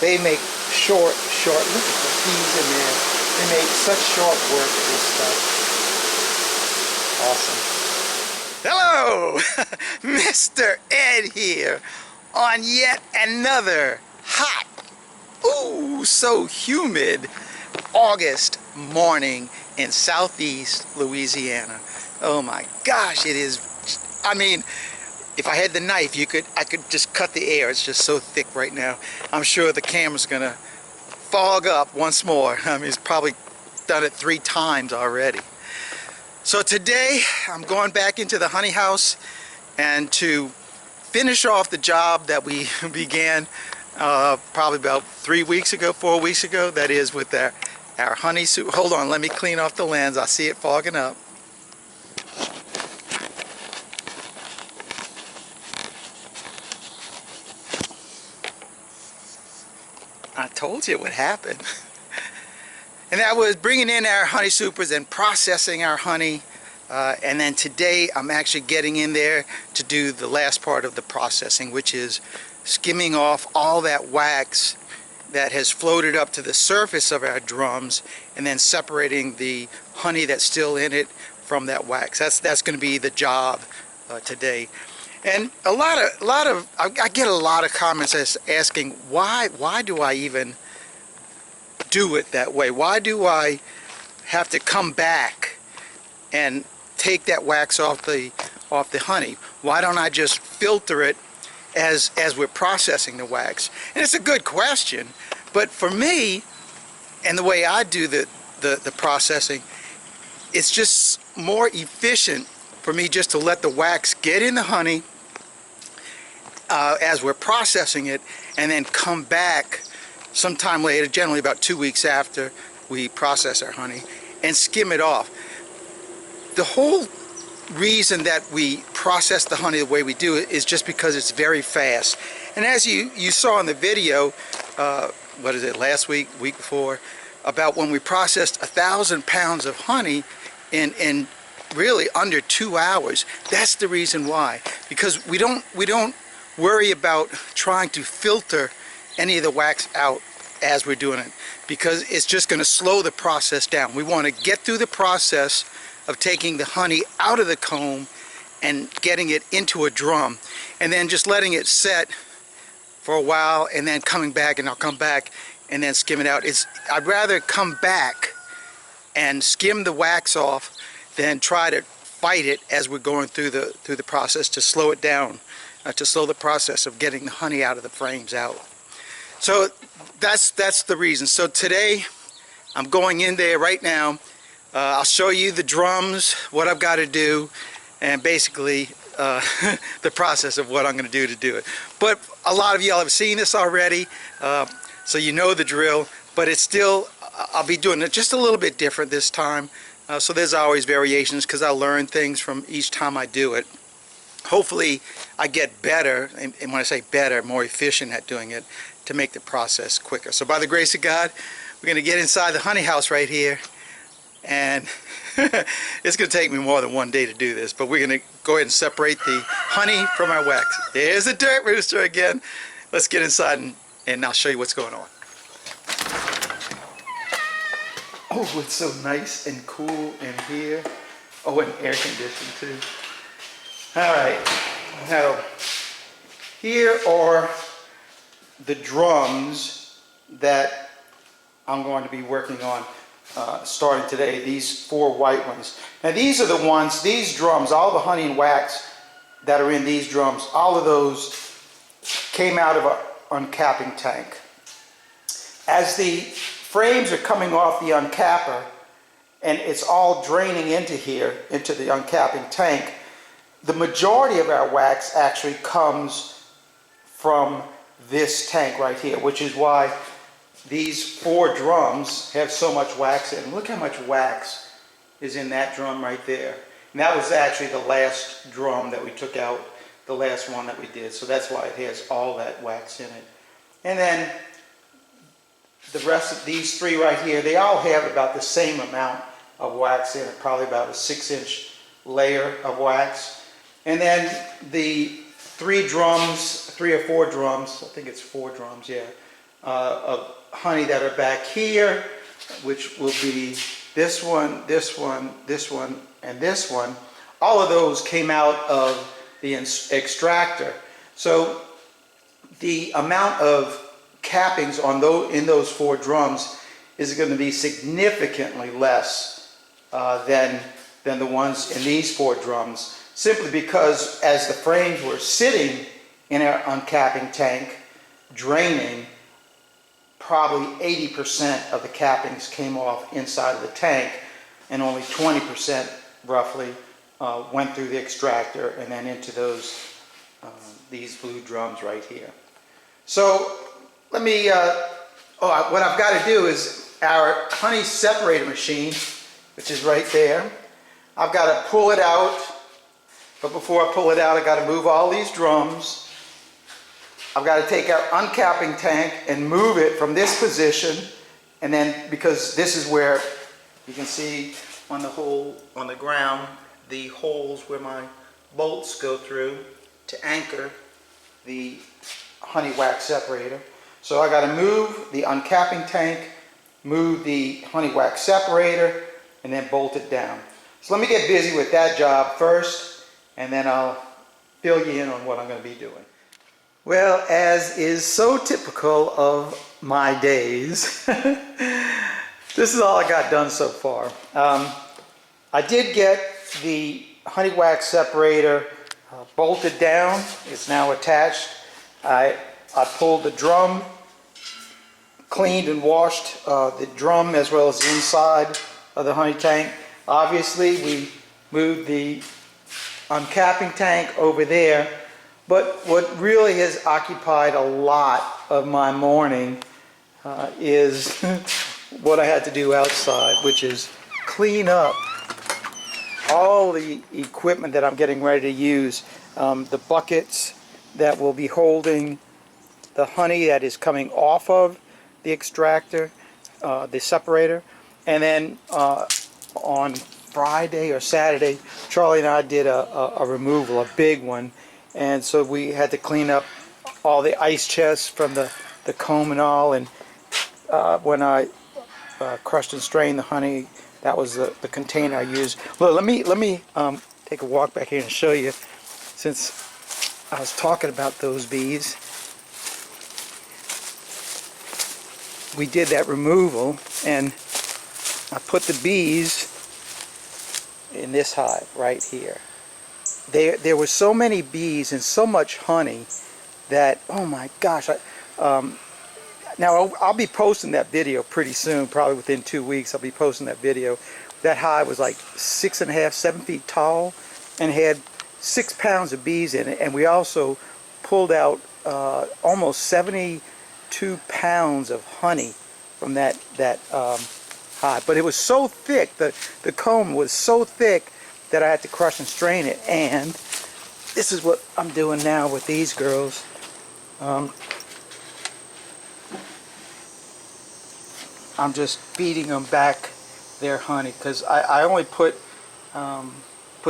They make short, look at the bees in there. They make such short work of this stuff. Awesome. Hello, Mr. Ed here on yet another hot, ooh, so humid August morning in southeast Louisiana. Oh my gosh, it is, I mean, if I had the knife, I could just cut the air. It's just so thick right now. I'm sure the camera's gonna fog up once more. I mean, it's probably done it 3 times already. So today, I'm going back into the honey house and to finish off the job that we began probably about 4 weeks ago. That is with our honey soup. Hold on, let me clean off the lens. I see it fogging up. I told you it would happen. And that was bringing in our honey supers and processing our honey. And then today I'm actually getting in there to do the last part of the processing, which is skimming off all that wax that has floated up to the surface of our drums and then separating the honey that's still in it from that wax. That's going to be the job today. And I get a lot of comments asking why do I even do it that way? Why do I have to come back and take that wax off the honey? Why don't I just filter it as we're processing the wax? And it's a good question, but for me and the way I do the processing, it's just more efficient for me just to let the wax get in the honey as we're processing it, and then come back sometime later, generally about 2 weeks after we process our honey, and skim it off. The whole reason that we process the honey the way we do it is just because it's very fast. And as you saw in the video, what is it, last week before, about when we processed 1,000 pounds of honey in really under 2 hours. That's the reason why, because we don't worry about trying to filter any of the wax out as we're doing it, because it's just going to slow the process down. We want to get through the process of taking the honey out of the comb and getting it into a drum, and then just letting it set for a while, and then coming back, and I'll come back and then skim it out. I'd rather come back and skim the wax off than try to fight it as we're going through the process to slow it down, to slow the process of getting the honey out of the frames out. So that's the reason. So today I'm going in there right now. I'll show you the drums, what I've got to do, and basically the process of what I'm going to do it. But a lot of y'all have seen this already, so you know the drill, but it's still, I'll be doing it just a little bit different this time. So there's always variations because I learn things from each time I do it. Hopefully I get better, and when I say better, more efficient at doing it, to make the process quicker. So by the grace of God, we're going to get inside the honey house right here, and it's going to take me more than 1 day to do this, but we're going to go ahead and separate the honey from our wax. There's the dirt rooster again. Let's get inside and I'll show you what's going on. Oh, it's so nice and cool in here. Oh, and air conditioned too. All right, now here are the drums that I'm going to be working on starting today, these 4 white ones. Now these are the ones, these drums, all the honey and wax that are in these drums, all of those came out of an uncapping tank. As the frames are coming off the uncapper and it's all draining into here, into the uncapping tank, the majority of our wax actually comes from this tank right here, which is why these 4 drums have so much wax in. Look how much wax is in that drum right there. And that was actually the last drum that we took out, the last one that we did. So that's why it has all that wax in it. And then the rest of these 3 right here, they all have about the same amount of wax in it, probably about a 6-inch layer of wax. And then the 3 drums, 3 or 4 drums, I think it's 4 drums, yeah, of honey that are back here, which will be this one, this one, this one, and this one. All of those came out of the extractor. So the amount of cappings on in those 4 drums is going to be significantly less than the ones in these 4 drums, simply because as the frames were sitting in our uncapping tank, draining, probably 80% of the cappings came off inside of the tank, and only 20% roughly went through the extractor and then into these blue drums right here. So let me, what I've got to do is our honey separator machine, which is right there, I've got to pull it out, but before I pull it out, I've got to move all these drums. I've got to take our uncapping tank and move it from this position, and then, because this is where you can see on the hole on the ground, the holes where my bolts go through to anchor the honey wax separator. So I got to move the uncapping tank, move the honey wax separator, and then bolt it down. So let me get busy with that job first, and then I'll fill you in on what I'm going to be doing. Well, as is so typical of my days, this is all I got done so far. I did get the honey wax separator bolted down. It's now attached. I pulled the drum, cleaned and washed the drum as well as the inside of the honey tank. Obviously, we moved the uncapping tank over there. But what really has occupied a lot of my morning is what I had to do outside, which is clean up all the equipment that I'm getting ready to use. The buckets that will be holding the honey that is coming off of the extractor, the separator. And then on Friday or Saturday, Charlie and I did a removal, a big one. And so we had to clean up all the ice chests from the comb and all. And when I crushed and strained the honey, that was the container I used. Well, let me take a walk back here and show you, since I was talking about those bees. We did that removal, and I put the bees in this hive right here. There were so many bees and so much honey that, oh my gosh. Now I'll be posting that video pretty soon, probably within 2 weeks. I'll be posting that video. That hive was like 6.5, 7 feet tall and had 6 pounds of bees in it. And we also pulled out almost 72 pounds of honey from that hive. But it was so thick, the comb was so thick that I had to crush and strain it. And this is what I'm doing now with these girls. I'm just feeding them back their honey, because I only put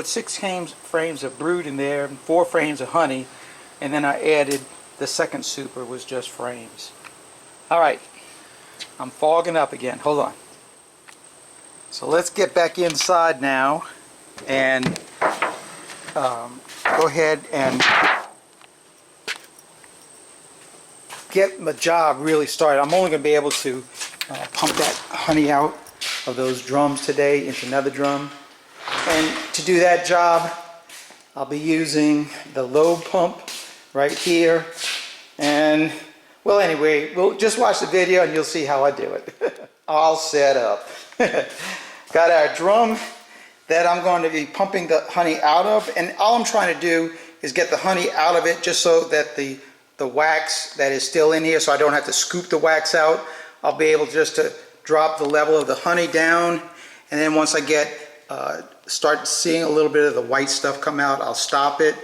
6 frames of brood in there, 4 frames of honey, and then I added the second super was just frames. Alright, I'm fogging up again. Hold on. So let's get back inside now and go ahead and get my job really started. I'm only going to be able to pump that honey out of those drums today into another drum. And to do that job, I'll be using the lobe pump right here. And, well, anyway, we'll just watch the video and you'll see how I do it. All set up. Got our drum that I'm going to be pumping the honey out of, and all I'm trying to do is get the honey out of it just so that the wax that is still in here, so I don't have to scoop the wax out. I'll be able just to drop the level of the honey down, and then once I get start seeing a little bit of the white stuff come out, I'll stop it,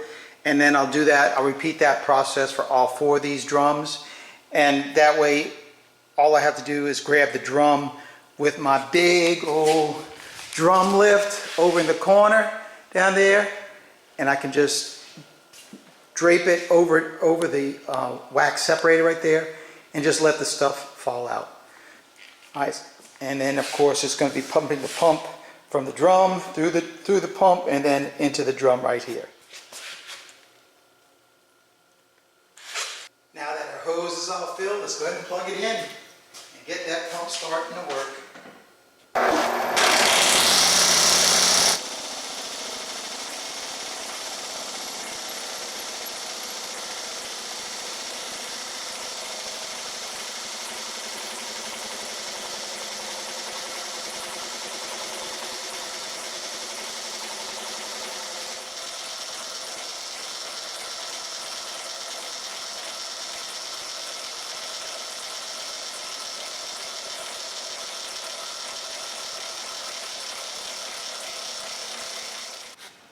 and then I'll do that. I'll repeat that process for all 4 of these drums, and that way all I have to do is grab the drum with my big old drum lift over in the corner down there, and I can just drape it over the wax separator right there, and just let the stuff fall out. All right, and then of course it's going to be pumping the pump from the drum through the pump and then into the drum right here. Now that our hose is all filled, let's go ahead and plug it in and get that pump starting to work.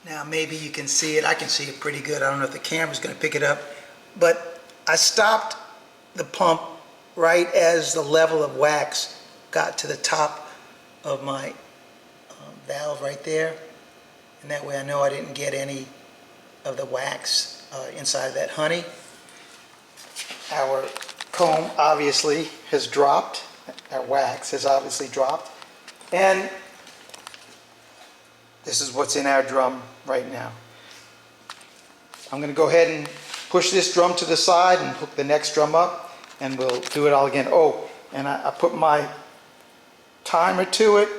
Now maybe you can see it. I can see it pretty good. I don't know if the camera's going to pick it up, but I stopped the pump right as the level of wax got to the top of my valve right there, and that way I know I didn't get any of the wax inside of that honey. Our comb obviously has dropped. Our wax has obviously dropped, and this is what's in our drum right now. I'm going to go ahead and push this drum to the side and hook the next drum up, and we'll do it all again. Oh, and I put my timer to it,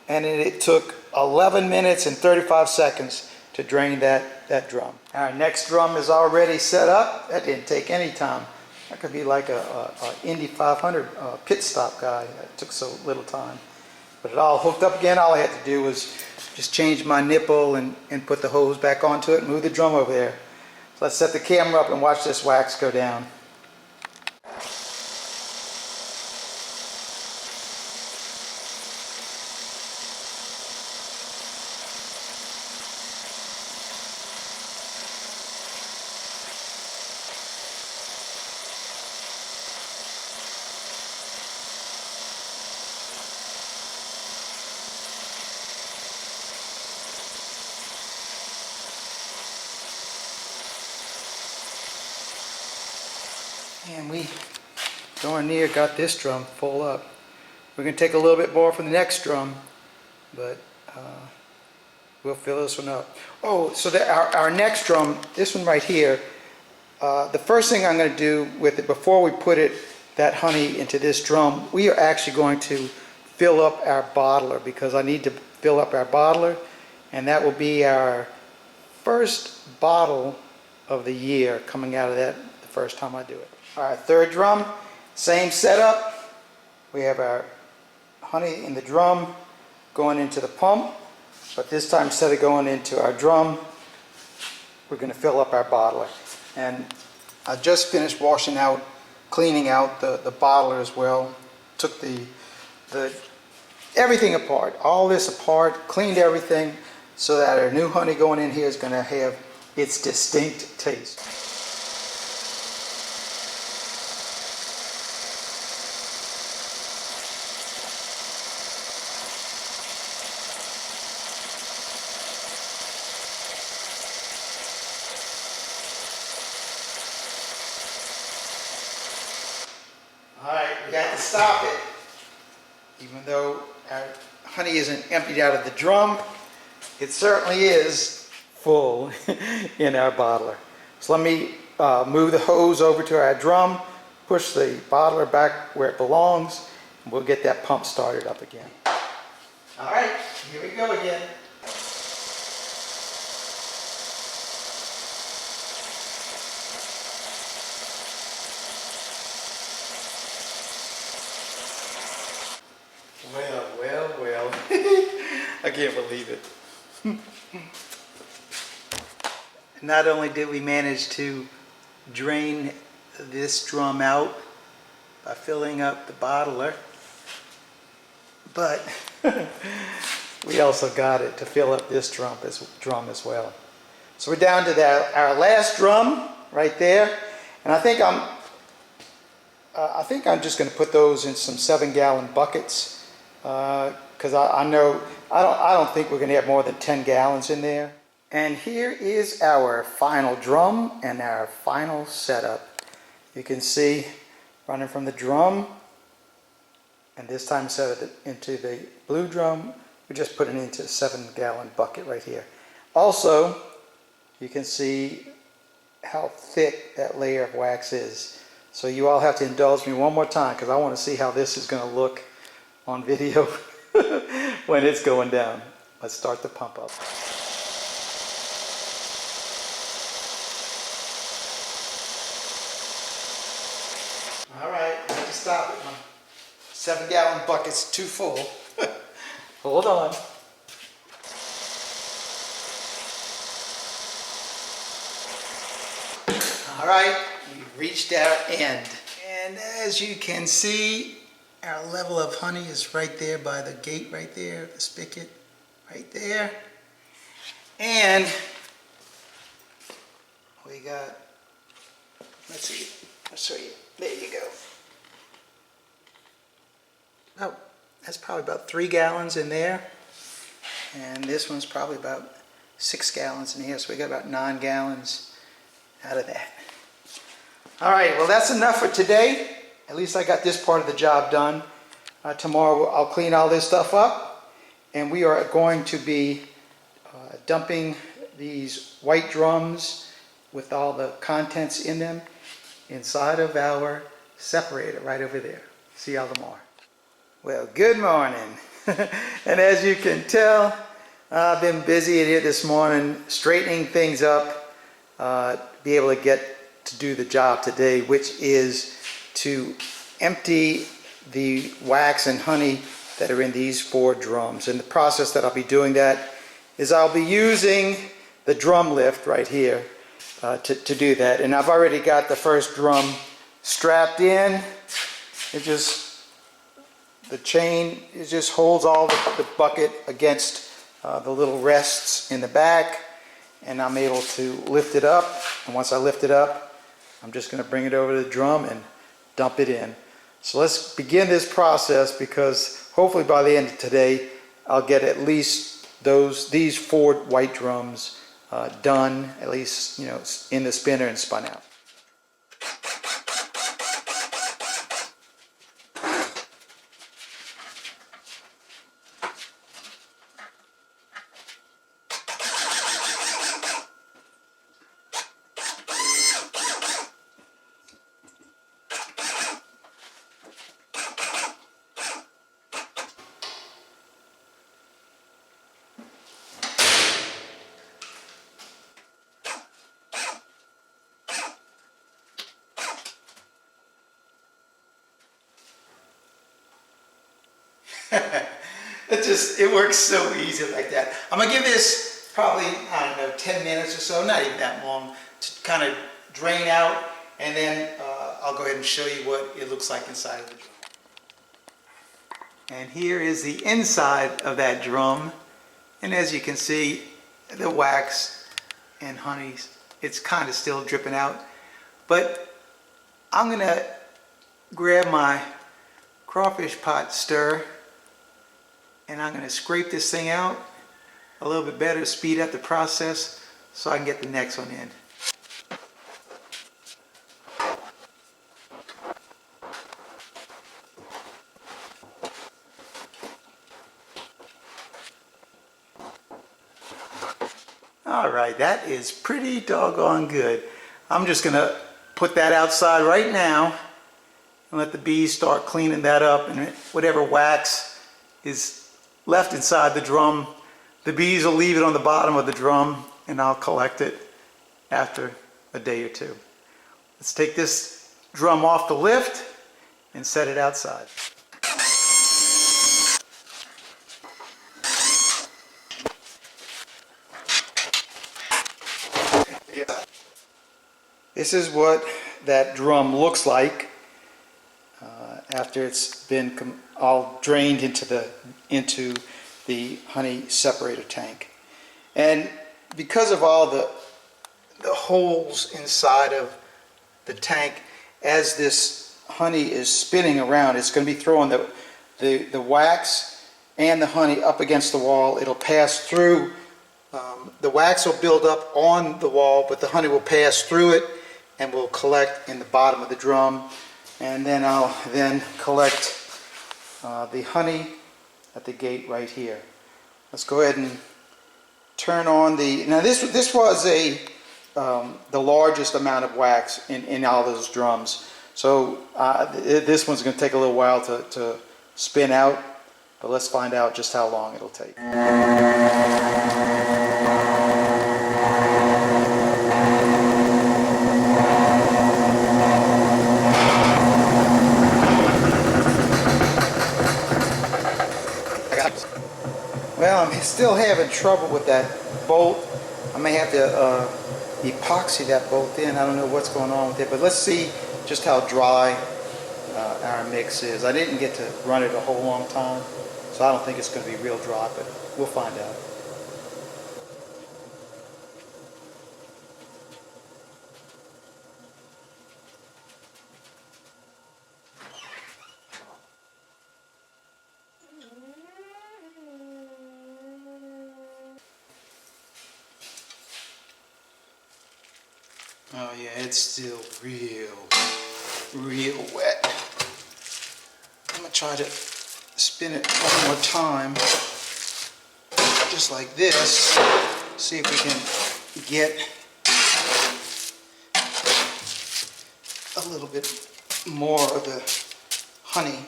and it took 11 minutes and 35 seconds to drain that drum. Our next drum is already set up. That didn't take any time. That could be like a Indy 500 pit stop guy. That took so little time. But it all hooked up again. All I had to do was just change my nipple and put the hose back onto it and move the drum over there. So let's set the camera up and watch this wax go down. And we darn near got this drum full up. We're going to take a little bit more from the next drum, but we'll fill this one up. Oh, so our next drum, this one right here, the first thing I'm going to do with it before we put that honey into this drum, we are actually going to fill up our bottler, because I need to fill up our bottler, and that will be our first bottle of the year coming out of that the first time I do it. Our third drum, same setup. We have our honey in the drum going into the pump, but this time instead of going into our drum, we're going to fill up our bottler. And I just finished cleaning out the bottler as well. Took the everything apart, all this apart, cleaned everything so that our new honey going in here is going to have its distinct taste. Alright, we got to stop it. Even though our honey isn't emptied out of the drum, it certainly is full in our bottler. So let me move the hose over to our drum, push the bottler back where it belongs, and we'll get that pump started up again. Alright, here we go again. Well. I can't believe it. Not only did we manage to drain this drum out by filling up the bottler, but we also got it to fill up this drum as well. So we're down to our last drum right there, and I think I'm just going to put those in some 7-gallon buckets. Because I don't think we're going to have more than 10 gallons in there. And here is our final drum and our final setup. You can see running from the drum, and this time instead of into the blue drum, we're just putting it into a 7-gallon bucket right here. Also, you can see how thick that layer of wax is. So you all have to indulge me one more time because I want to see how this is going to look on video when it's going down. Let's start the pump up. All right, I have to stop it. My 7-gallon bucket's too full. Hold on. All right, we've reached our end. And as you can see, our level of honey is right there by the gate right there, the spigot right there. And we got, let's see, I'll show you. There you go. Oh, that's probably about 3 gallons in there. And this one's probably about 6 gallons in here. So we got about 9 gallons out of that. All right, well that's enough for today. At least I got this part of the job done. Tomorrow I'll clean all this stuff up, and we are going to be dumping these white drums with all the contents in them inside of our separator right over there. See y'all tomorrow. Well, good morning. And as you can tell, I've been busy in here this morning straightening things up, be able to get to do the job today, which is to empty the wax and honey that are in these 4 drums. And the process that I'll be doing that is I'll be using the drum lift right here to do that. And I've already got the first drum strapped in. The chain, it just holds all the bucket against the little rests in the back, and I'm able to lift it up. And once I lift it up, I'm just going to bring it over to the drum and dump it in. So let's begin this process, because hopefully by the end of today I'll get at least these 4 white drums done, at least, you know, in the spinner and spun out. It works so easy like that. I'm gonna give this probably, I don't know, 10 minutes or so, not even that long, to kind of drain out, and then I'll go ahead and show you what it looks like inside of the drum. And here is the inside of that drum, and as you can see, the wax and honey, it's kind of still dripping out, but I'm gonna grab my crawfish pot stir, and I'm going to scrape this thing out a little bit better to speed up the process so I can get the next one in. All right, that is pretty doggone good. I'm just going to put that outside right now and let the bees start cleaning that up, and whatever wax is left inside the drum, the bees will leave it on the bottom of the drum, and I'll collect it after a day or 2. Let's take this drum off the lift and set it outside. This is what that drum looks like after it's been all drained into the honey separator tank. And because of all the holes inside of the tank, as this honey is spinning around, it's going to be throwing the wax and the honey up against the wall. It'll pass through. The wax will build up on the wall, but the honey will pass through it and will collect in the bottom of the drum. And then I'll then collect the honey at the gate right here. Let's go ahead and turn on the, now this was a the largest amount of wax in all those drums. So this one's going to take a little while to spin out, but let's find out just how long it'll take. Well, I'm still having trouble with that bolt. I may have to epoxy that bolt in. I don't know what's going on with it, but let's see just how dry our mix is. I didn't get to run it a whole long time, so I don't think it's going to be real dry, but we'll find out. Oh yeah, it's still real wet. I'm gonna try to spin it one more time, just like this. See if we can get a little bit more of the honey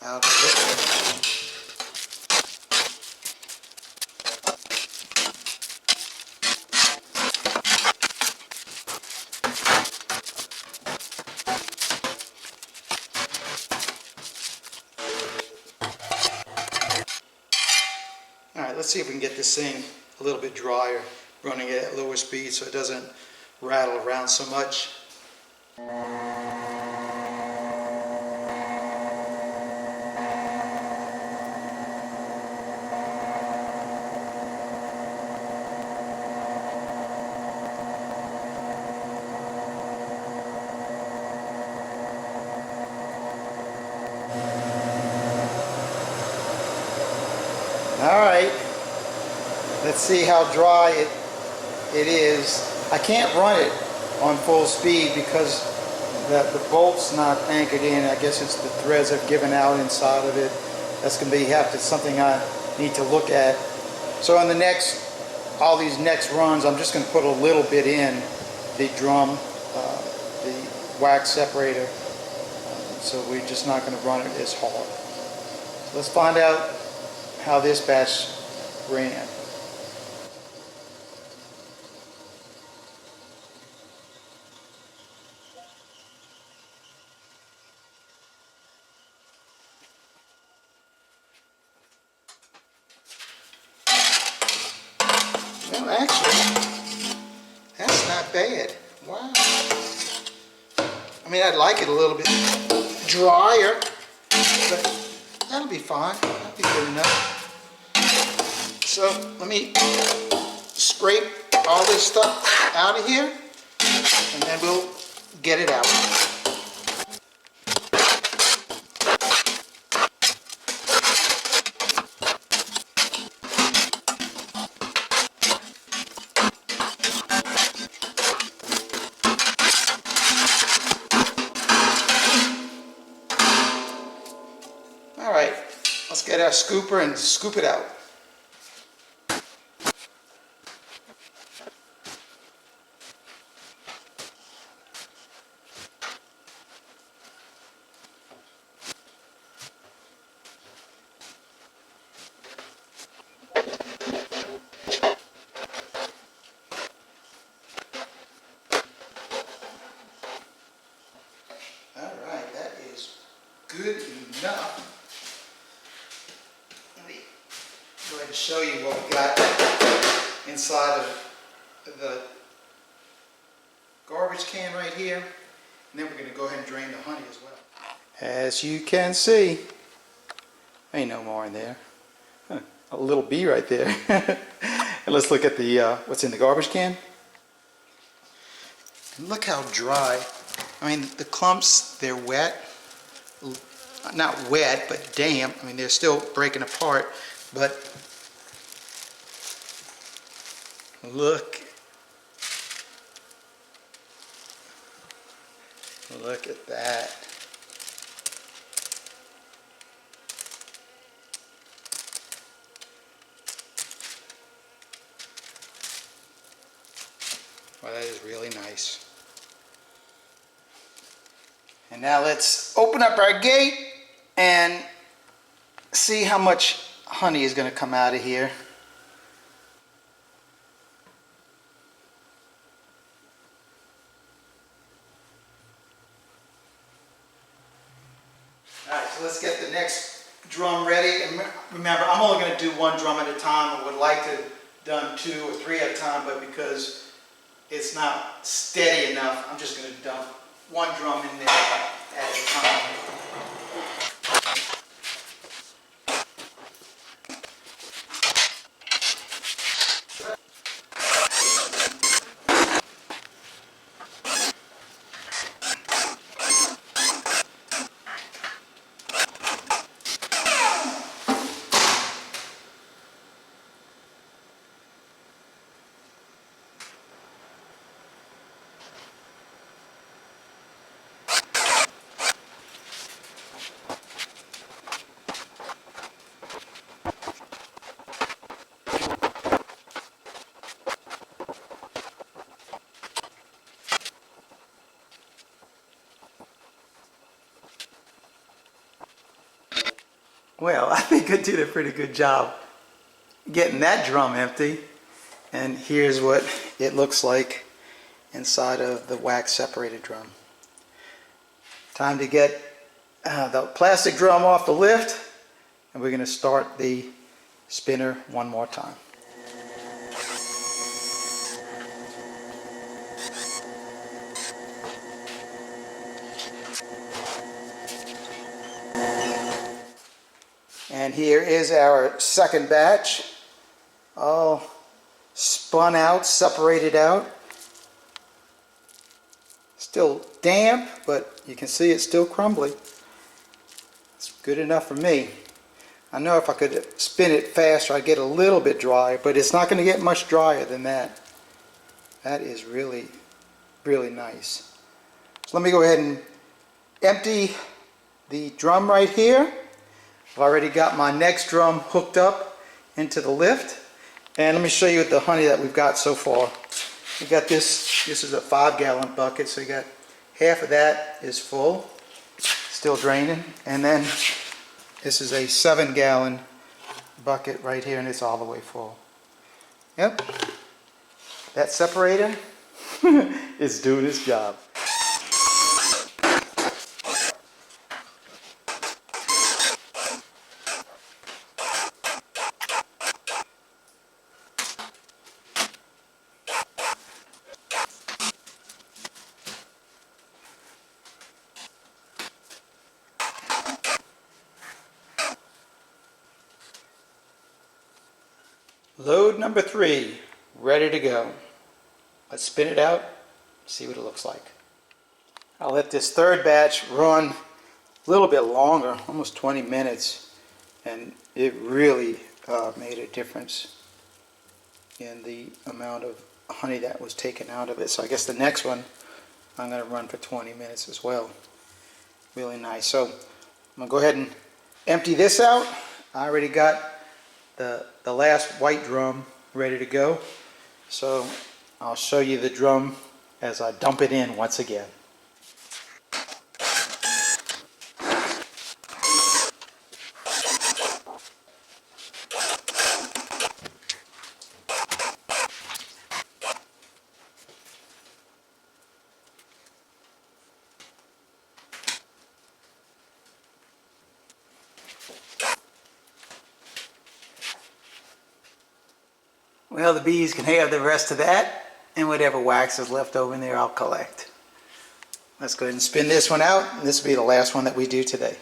out of it. Alright, let's see if we can get this thing a little bit drier, running it at lower speed so it doesn't rattle around so much. Alright, let's see how dry it is. I can't run it on full speed because the bolt's not anchored in. I guess it's the threads have given out inside of it. That's going to be something I need to look at. So on all these next runs, I'm just going to put a little bit in the drum, the wax separator. So we're just not going to run it as hard. So let's find out how this batch ran. Well, actually, that's not bad. Wow. I mean, I'd like it a little bit drier, but that'll be fine. That'll be good enough. So let me scrape all this stuff out of here, and then we'll get it out. All right, let's get our scooper and scoop it out. Good enough. Let me go ahead and show you what we got inside of the garbage can right here. And then we're going to go ahead and drain the honey as well. As you can see, ain't no more in there. A little bee right there. And let's look at the what's in the garbage can. And look how dry. I mean, the clumps, they're wet. Not wet, but damp. I mean, they're still breaking apart, but Look at that. Well, that is really nice. And now let's open up our gate and see how much honey is going to come out of here. Alright, so let's get the next drum ready. And remember, I'm only going to do one drum at a time. I would like to have done 2 or 3 at a time, but because it's not steady enough, I'm just going to dump one drum in there at a time. Well, I think I did a pretty good job getting that drum empty. And here's what it looks like inside of the wax separated drum. Time to get the plastic drum off the lift, and we're going to start the spinner one more time. And here is our second batch, all spun out, separated out. Still damp, but you can see it's still crumbly. It's good enough for me. I know if I could spin it faster, I'd get a little bit drier, but it's not going to get much drier than that. That is really, really nice. So let me go ahead and empty the drum right here. I've already got my next drum hooked up into the lift. And let me show you the honey that we've got so far. We got this is a 5-gallon bucket, so you got half of that is full, still draining. And then this is a 7-gallon bucket right here, and it's all the way full. Yep, that separator is doing its job. Load number 3, ready to go. Let's spin it out, see what it looks like. I'll let this third batch run a little bit longer, almost 20 minutes, and it really made a difference in the amount of honey that was taken out of it. So I guess the next one I'm going to run for 20 minutes as well. Really nice. So I'm going to go ahead and empty this out. I already got the last white drum ready to go. So I'll show you the drum as I dump it in once again. Well, the bees can have the rest of that, and whatever wax is left over in there, I'll collect. Let's go ahead and spin this one out, and this will be the last one that we do today.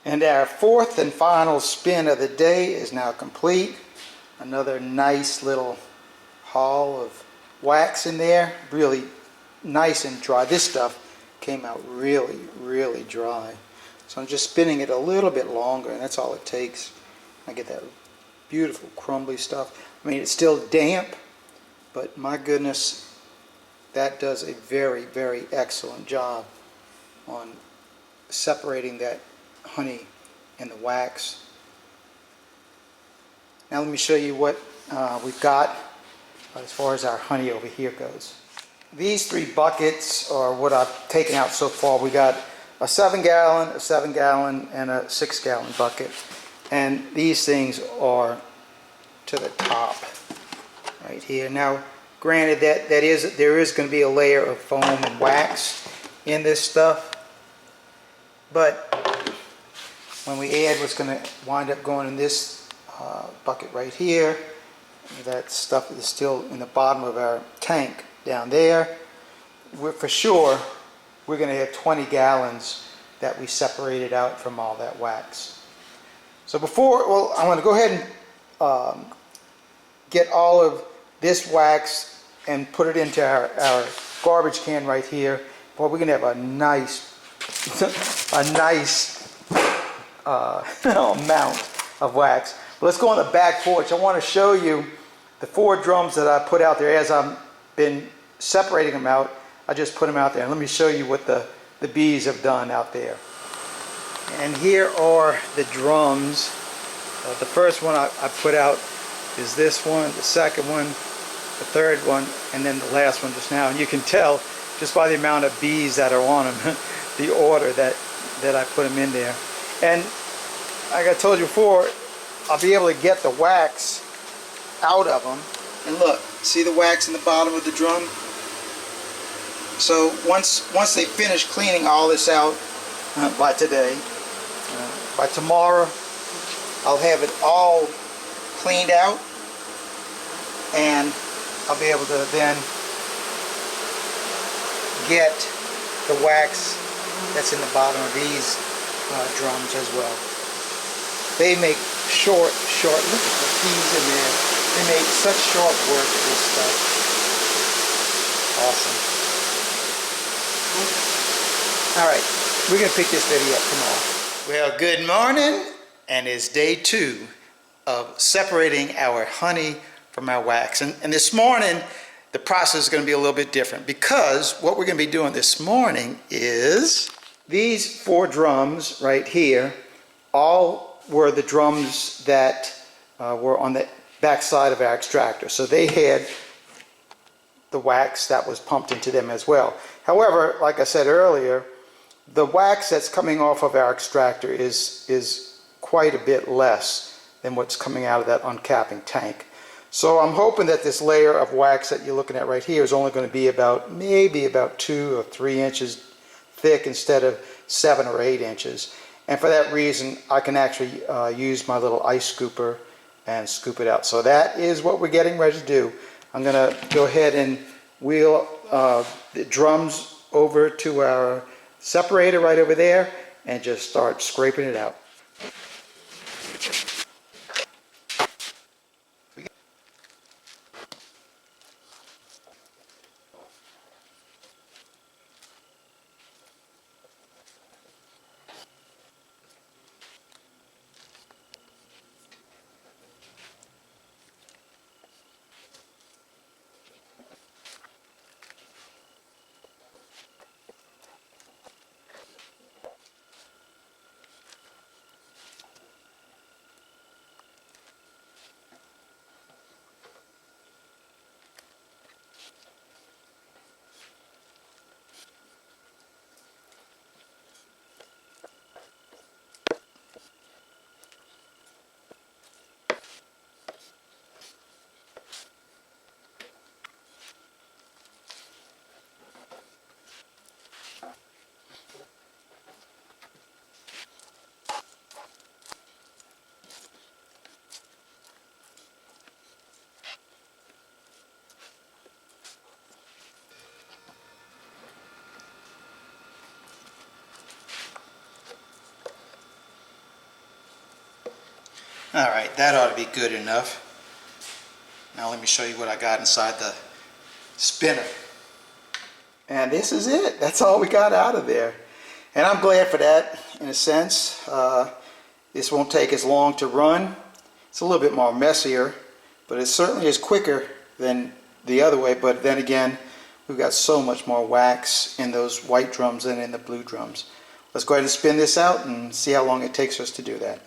And our fourth and final spin of the day is now complete. Another nice little haul of wax in there, really nice and dry. This stuff came out really, really dry. So I'm just spinning it a little bit longer, and that's all it takes. I get that beautiful crumbly stuff. I mean, it's still damp, but my goodness, that does a very, very excellent job. on separating that honey and the wax. Now let me show you what we've got as far as our honey over here goes. These 3 buckets are what I've taken out so far. We got a 7-gallon, a 7-gallon, and a 6-gallon bucket. And these things are to the top right here. Now, granted that there is going to be a layer of foam and wax in this stuff, but when we add what's going to wind up going in this bucket right here, that stuff is still in the bottom of our tank down there. For sure we're going to have 20 gallons that we separated out from all that wax. So well, I'm going to go ahead and get all of this wax and put it into our garbage can right here. Boy, we're going to have a nice amount of wax. But let's go on the back porch. I want to show you the 4 drums that I put out there. As I've been separating them out, I just put them out there. And let me show you what the bees have done out there. And here are the drums. The first one I put out is this one, the second one, the third one, and then the last one just now. And you can tell just by the amount of bees that are on them, the order that I put them in there. And like I told you before, I'll be able to get the wax out of them. And look, see the wax in the bottom of the drum? So once they finish cleaning all this out by today, by tomorrow, I'll have it all cleaned out, and I'll be able to then get the wax that's in the bottom of these drums as well. They make short, look at the bees in there. They make such short work of this stuff. Awesome. Alright, we're going to pick this video up tomorrow. Well, good morning, and it's day 2 of separating our honey from our wax. And this morning, the process is going to be a little bit different, because what we're going to be doing this morning is these 4 drums right here all were the drums that were on the back side of our extractor. So they had the wax that was pumped into them as well. However, like I said earlier, the wax that's coming off of our extractor is quite a bit less than what's coming out of that uncapping tank. So I'm hoping that this layer of wax that you're looking at right here is only going to be maybe about 2 or 3 inches thick instead of 7 or 8 inches. And for that reason, I can actually use my little ice scooper and scoop it out. So that is what we're getting ready to do. I'm going to go ahead and wheel the drums over to our separator right over there and just start scraping it out. Alright, that ought to be good enough. Now let me show you what I got inside the spinner. And this is it. That's all we got out of there. And I'm glad for that, in a sense. This won't take as long to run. It's a little bit more messier, but it certainly is quicker than the other way. But then again, We've got so much more wax in those white drums than in the blue drums. Let's go ahead and spin this out and see how long it takes us to do that.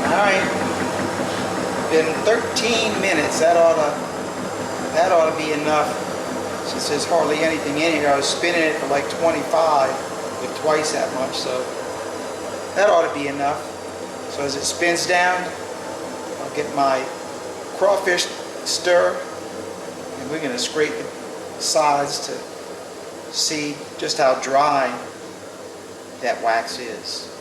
Alright, been 13 minutes. That ought to be enough. Since there's hardly anything in here, I was spinning it for like 25 with twice that much, so that ought to be enough. So as it spins down, I'll get my crawfish stir, and we're going to scrape the sides to see just how dry that wax is.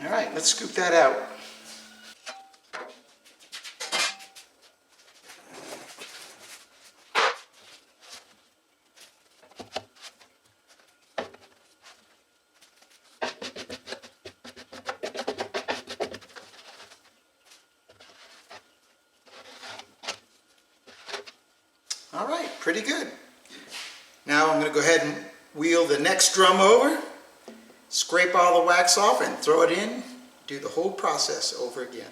Alright, let's scoop that out. Alright, pretty good. Now I'm going to go ahead and wheel the next drum over, scrape all the wax off and throw it in, do the whole process over again.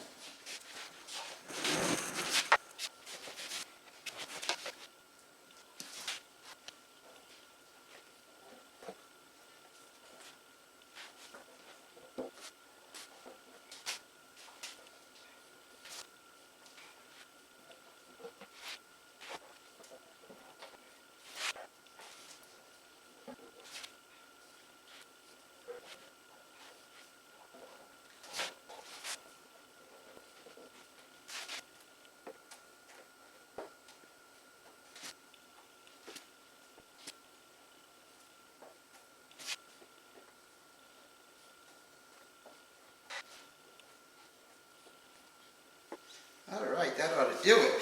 Alright, that ought to do it.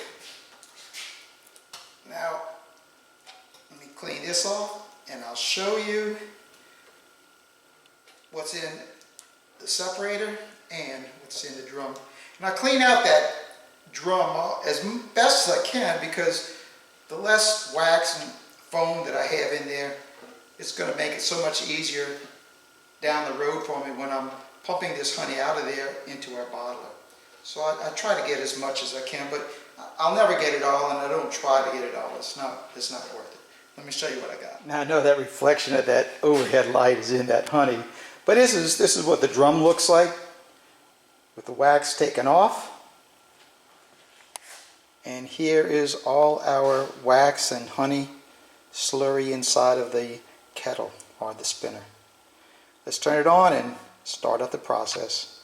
Now, let me clean this off and I'll show you what's in the separator and what's in the drum. And I'll clean out that drum as best as I can, because the less wax and foam that I have in there, it's going to make it so much easier down the road for me when I'm pumping this honey out of there into our bottler. So I try to get as much as I can, but I'll never get it all, and I don't try to get it all. It's not worth it. Let me show you what I got. Now I know that reflection of that overhead light is in that honey, but this is what the drum looks like with the wax taken off. And here is all our wax and honey slurry inside of the kettle or the spinner. Let's turn it on and start up the process.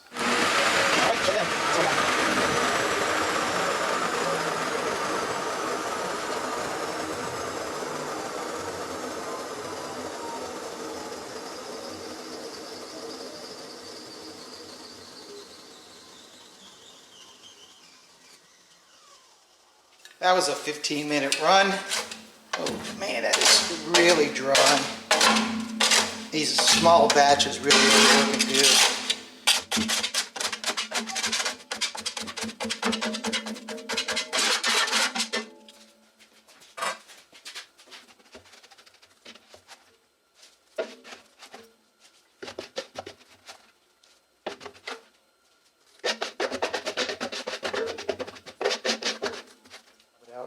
That was a 15-minute run. Oh man, that is really dry. These small batches really are working good.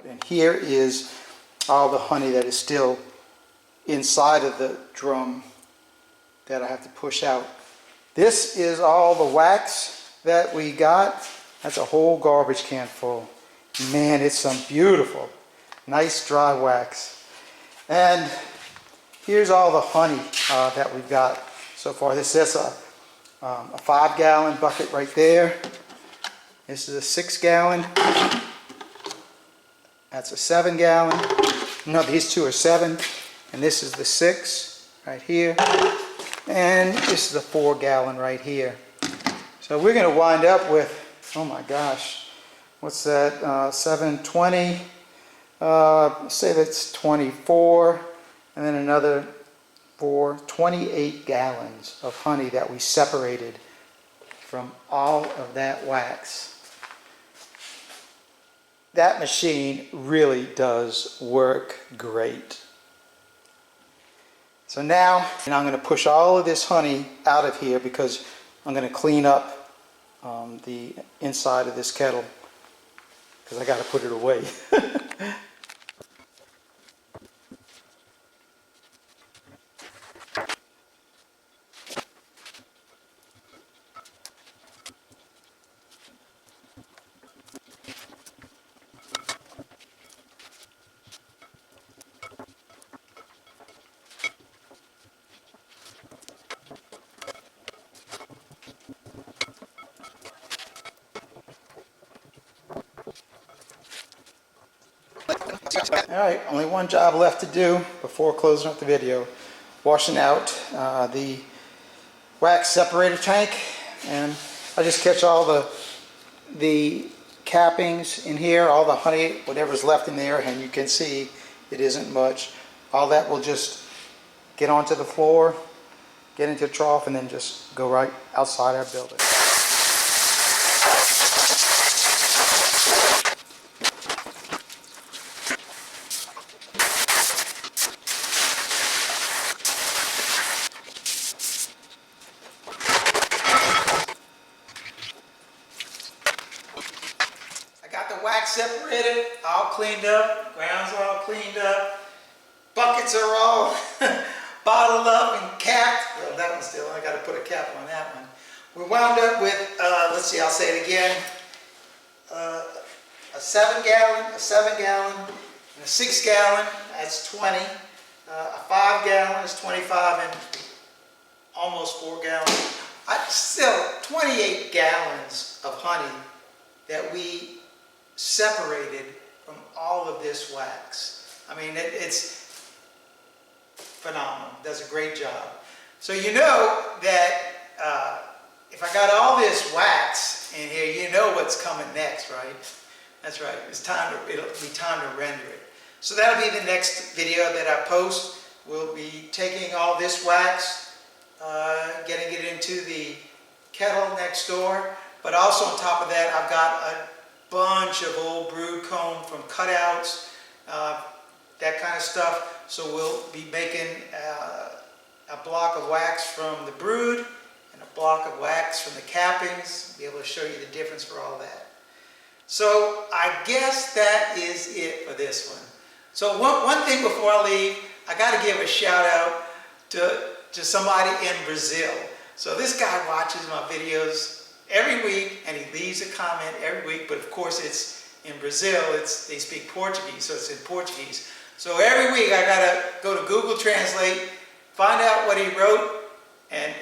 And here is all the honey that is still inside of the drum that I have to push out. This is all the wax that we got. That's a whole garbage can full. Man, it's some beautiful, nice dry wax. And here's all the honey that we've got so far. This is a 5-gallon bucket right there. This is a 6-gallon. That's a 7-gallon. No, these two are 7. And this is the 6 right here. And this is a 4-gallon right here. So we're going to wind up with, oh my gosh, what's that? 7, 20. Say that's 24. And then another for 28 gallons of honey that we separated from all of that wax. That machine really does work great. So now, I'm going to push all of this honey out of here because I'm going to clean up the inside of this kettle because I got to put it away. Alright, only one job left to do before closing up the video. Washing out the wax separator tank, and I just catch all the cappings in here, all the honey, whatever's left in there, and you can see it isn't much. All that will just get onto the floor, get into the trough, and then just go right outside our building. Wax separated, all cleaned up, grounds are all cleaned up, buckets are all bottled up and capped. Well, that one still, I got to put a cap on that one. We wound up with, let's see, I'll say it again, a 7 gallon, and a 6 gallon, that's 20, a 5 gallon is 25, and almost 4 gallons. Still, 28 gallons of honey that we separated from all of this wax. I mean, it's phenomenal. Does a great job. So you know that if I got all this wax in here, you know what's coming next, right? That's right. It'll be time to render it. So that'll be the next video that I post. We'll be taking all this wax, getting it into the kettle next door. But also on top of that, I've got a bunch of old brood comb from cutouts, that kind of stuff. So we'll be making a block of wax from the brood and a block of wax from the cappings. Be able to show you the difference for all that. So I guess that is it for this one. So one thing before I leave, I got to give a shout out to somebody in Brazil. So this guy watches my videos every week, and he leaves a comment every week, but of course it's in Brazil, they speak Portuguese, so it's in Portuguese. So every week I gotta go to Google Translate, find out what he wrote, and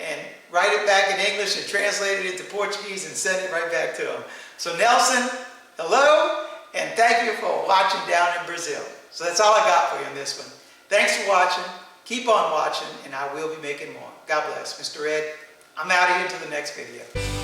write it back in English and translate it into Portuguese and send it right back to him. So Nelson, hello, and thank you for watching down in Brazil. So that's all I got for you in this one. Thanks for watching, keep on watching, and I will be making more. God bless. Mr. Ed, I'm out of here until the next video.